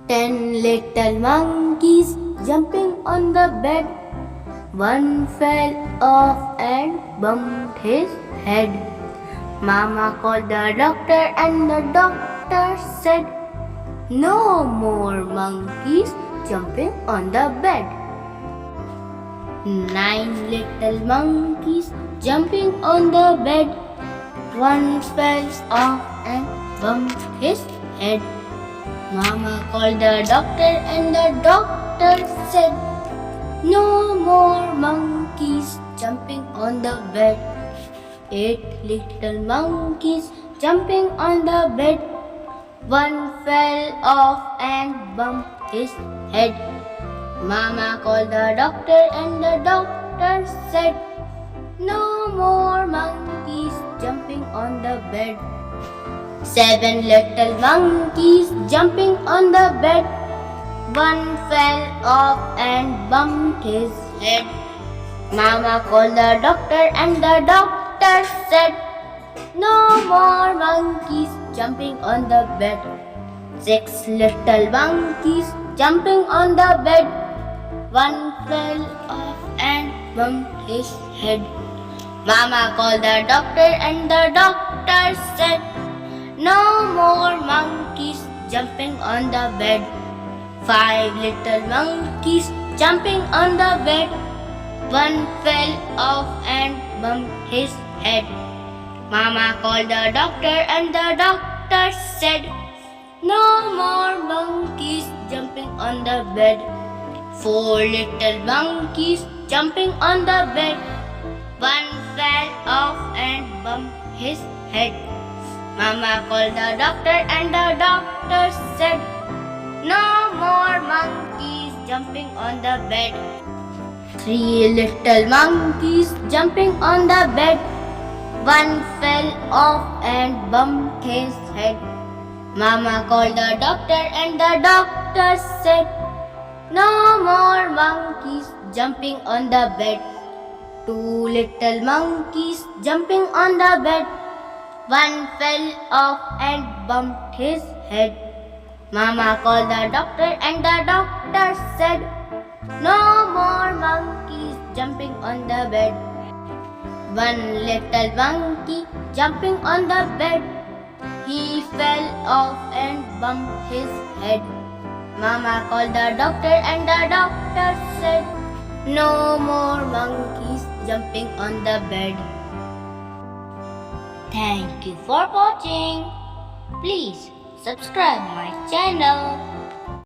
10 little monkeys jumping on the bed. One fell off and bumped his head. Mama called the doctor and the doctor said, "No more monkeys jumping on the bed." 9 little monkeys jumping on the bed. One fell off and bumped his head. Mama called the doctor and the doctor said, "No more monkeys jumping on the bed." 8 little monkeys jumping on the bed. One fell off and bumped his head. Mama called the doctor and the doctor said, "No more monkeys jumping on the bed." 7 little monkeys jumping on the bed. One fell off and bumped his head. Mama called the doctor and the doctor said, "No more monkeys jumping on the bed." 6 little monkeys jumping on the bed. One fell off and bumped his head. Mama called the doctor and the doctor said, "No more monkeys jumping on the bed." 5 little monkeys jumping on the bed. One fell off and bumped his head. Mama called the doctor and the doctor said, "No more monkeys jumping on the bed." 4 little monkeys jumping on the bed. One fell off and bumped his head. Mama called the doctor and the doctor said, "No more monkeys jumping on the bed." 3 little monkeys jumping on the bed. One fell off and bumped his head. Mama called the doctor and the doctor said, "No more monkeys jumping on the bed." 2 little monkeys jumping on the bed. One fell off and bumped his head. Mama called the doctor and the doctor said, "No more monkeys jumping on the bed." 1 little monkey jumping on the bed. He fell off and bumped his head. Mama called the doctor and the doctor said, "No more monkeys jumping on the bed." Thank you for watching. Please subscribe my channel.